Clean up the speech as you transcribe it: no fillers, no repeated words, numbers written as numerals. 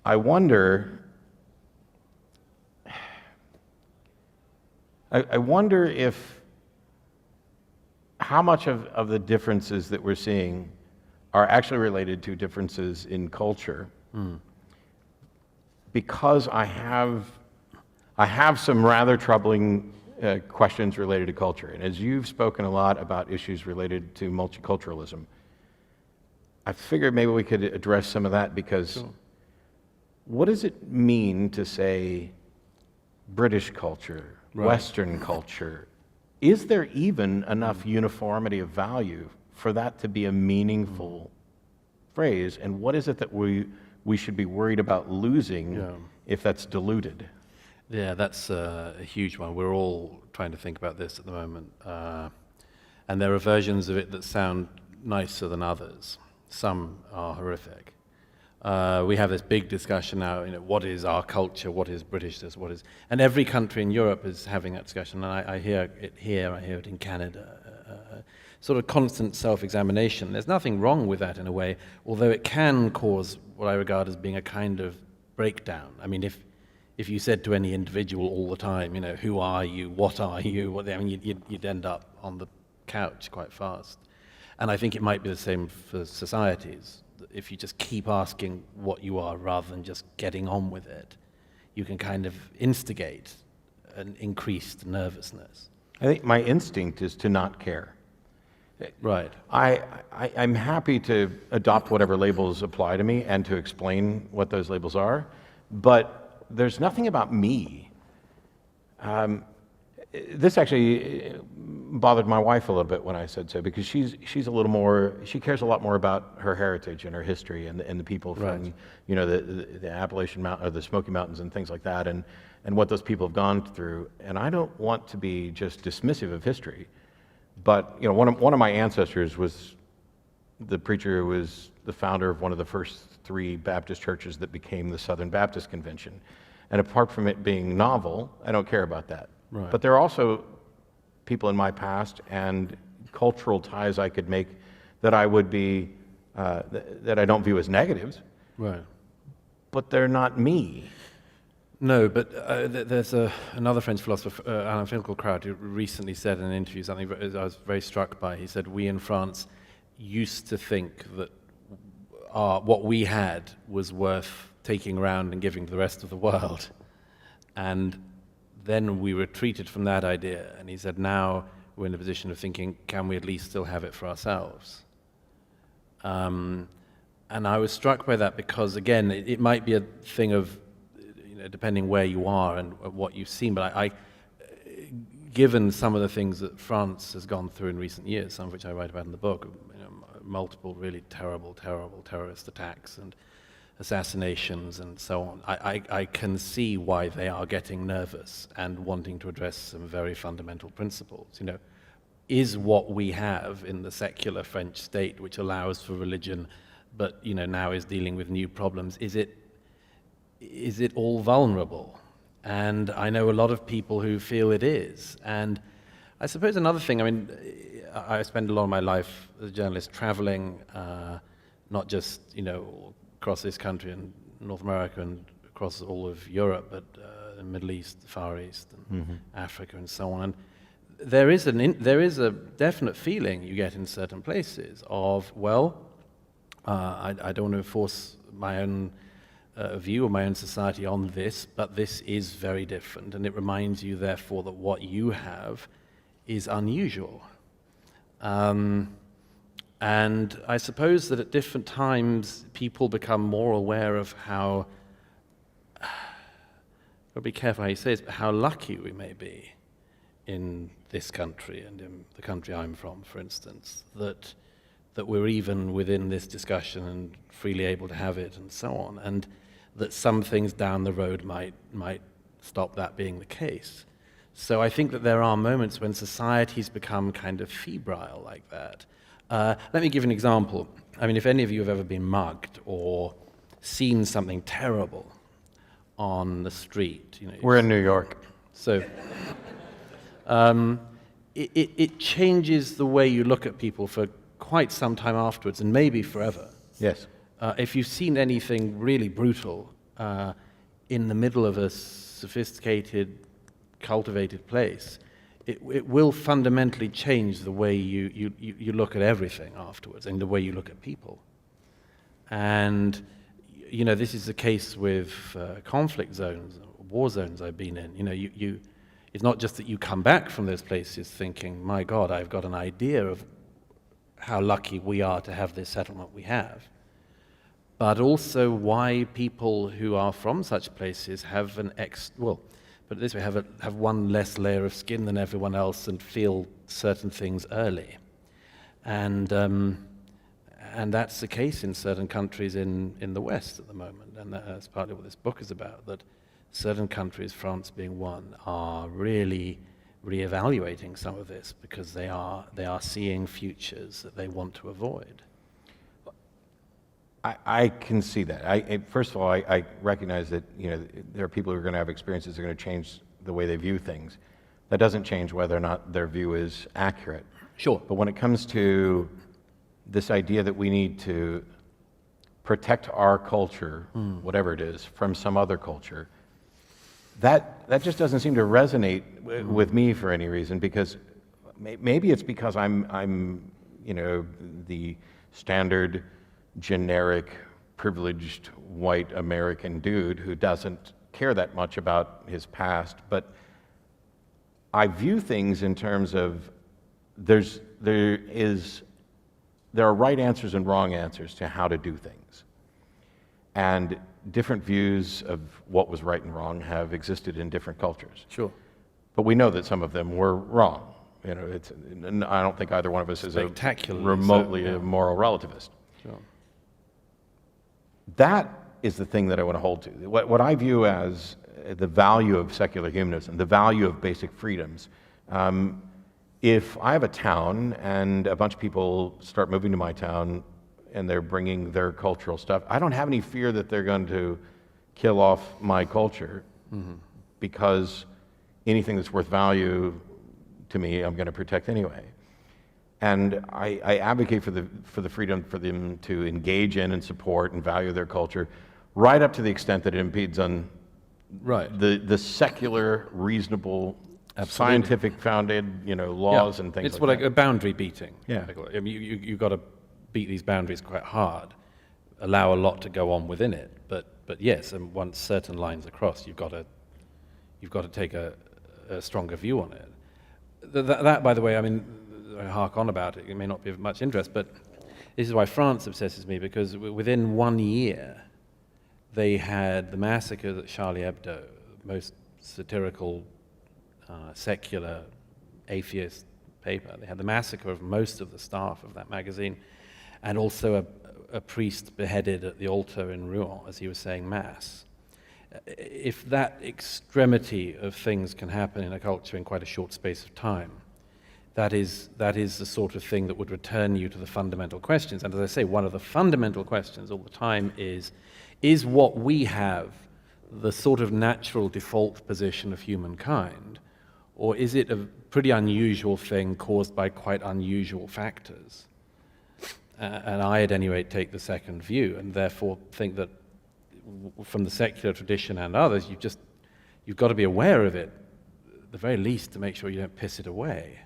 I wonder, I wonder if how much of the differences that we're seeing are actually related to differences in culture. Because I have some rather troubling questions related to culture. And as you've spoken a lot about issues related to multiculturalism, I figured maybe we could address some of that because Sure. what does it mean to say British culture, Right. Western culture? Is there even enough uniformity of value for that to be a meaningful phrase? And what is it that we should be worried about losing Yeah. if that's diluted? Yeah, that's a huge one. We're all trying to think about this at the moment. And there are versions of it that sound nicer than others. Some are horrific. We have this big discussion now, what is our culture, what is Britishness, what is... And every country in Europe is having that discussion, and I hear it here, I hear it in Canada. Sort of constant self-examination. There's nothing wrong with that in a way, although it can cause what I regard as being a kind of breakdown. I mean, if you said to any individual all the time, who are you, what are you, you'd end up on the couch quite fast. And I think it might be the same for societies. If you just keep asking what you are rather than just getting on with it, you can kind of instigate an increased nervousness. I think my instinct is to not care. Right. I'm happy to adopt whatever labels apply to me and to explain what those labels are, but there's nothing about me. This actually bothered my wife a little bit when I said so, because she's a little more, she cares a lot more about her heritage and her history and the people from, Right. the Appalachian Mountain or the Smoky Mountains and things like that, and what those people have gone through. And I don't want to be just dismissive of history, but one of my ancestors was the preacher who was the founder of one of the first 3 Baptist churches that became the Southern Baptist Convention. And apart from it being novel, I don't care about that. Right. But there are also people in my past and cultural ties I could make that I would be, that I don't view as negatives, Right. but they're not me. No, but there's another French philosopher, Alain Finkielkraut, who recently said in an interview something I was very struck by. He said, we in France used to think that what we had was worth taking around and giving to the rest of the world. And then we retreated from that idea. And he said, now we're in a position of thinking, can we at least still have it for ourselves? And I was struck by that because, again, it might be a thing of, depending where you are and what you've seen, but I given some of the things that France has gone through in recent years, some of which I write about in the book, multiple really terrible terrorist attacks and assassinations and so on, I can see why they are getting nervous and wanting to address some very fundamental principles. Is what we have in the secular French state, which allows for religion, but now is dealing with new problems, is it all vulnerable? And I know a lot of people who feel it is. And I suppose another thing, I spend a lot of my life as a journalist traveling, not just, across this country and North America and across all of Europe, but the Middle East, the Far East, and Africa and so on. And there is a definite feeling you get in certain places of, I don't want to force my own view of my own society on this, but this is very different, and it reminds you, therefore, that what you have is unusual. And I suppose that at different times, people become more aware of how, gotta be careful how you say this, but how lucky we may be in this country and in the country I'm from, for instance, that we're even within this discussion and freely able to have it and so on, and that some things down the road might stop that being the case. So I think that there are moments when societies become kind of febrile like that. Let me give an example. If any of you have ever been mugged or seen something terrible on the street, We're in New York. So it changes the way you look at people for quite some time afterwards, and maybe forever. Yes. If you've seen anything really brutal, in the middle of a sophisticated, cultivated place, it will fundamentally change the way you look at everything afterwards and the way you look at people. And, this is the case with conflict zones, war zones I've been in. It's not just that you come back from those places thinking, my God, I've got an idea of how lucky we are to have this settlement we have, but also why people who are from such places have put it this way, have one less layer of skin than everyone else and feel certain things early. And that's the case in certain countries in the West at the moment, and that's partly what this book is about, that certain countries, France being one, are really reevaluating some of this because they are seeing futures that they want to avoid. I can see that. First of all, I recognize that there are people who are going to have experiences that are going to change the way they view things. That doesn't change whether or not their view is accurate. Sure. But when it comes to this idea that we need to protect our culture, whatever it is, from some other culture, that just doesn't seem to resonate with me for any reason, because maybe it's because I'm the standard generic privileged white American dude who doesn't care that much about his past, but I view things in terms of there are right answers and wrong answers to how to do things, and different views of what was right and wrong have existed in different cultures. Sure. But we know that some of them were wrong. I don't think either one of us is a remotely a moral relativist. Sure. That is the thing that I want to hold to. What I view as the value of secular humanism, the value of basic freedoms. If I have a town and a bunch of people start moving to my town and they're bringing their cultural stuff, I don't have any fear that they're going to kill off my culture, because anything that's worth value to me, I'm going to protect anyway. And I advocate for the freedom for them to engage in and support and value their culture, right up to the extent that it impedes on the secular, reasonable, scientific founded, laws and things. It's like that. A boundary beating. Yeah. I mean, you've got to beat these boundaries quite hard, allow a lot to go on within it. But yes, and once certain lines are crossed, you've got to take a stronger view on it. That, by the way, I mean, I hark on about it. It may not be of much interest, but this is why France obsesses me, because within 1 year, they had the massacre at Charlie Hebdo, most satirical, secular, atheist paper. They had the massacre of most of the staff of that magazine, and also a priest beheaded at the altar in Rouen as he was saying Mass. If that extremity of things can happen in a culture in quite a short space of time, that is the sort of thing that would return you to the fundamental questions. And as I say, one of the fundamental questions all the time is what we have the sort of natural default position of humankind, or is it a pretty unusual thing caused by quite unusual factors? And I, at any rate, take the second view, and therefore think that from the secular tradition and others, you've got to be aware of it, at the very least, to make sure you don't piss it away.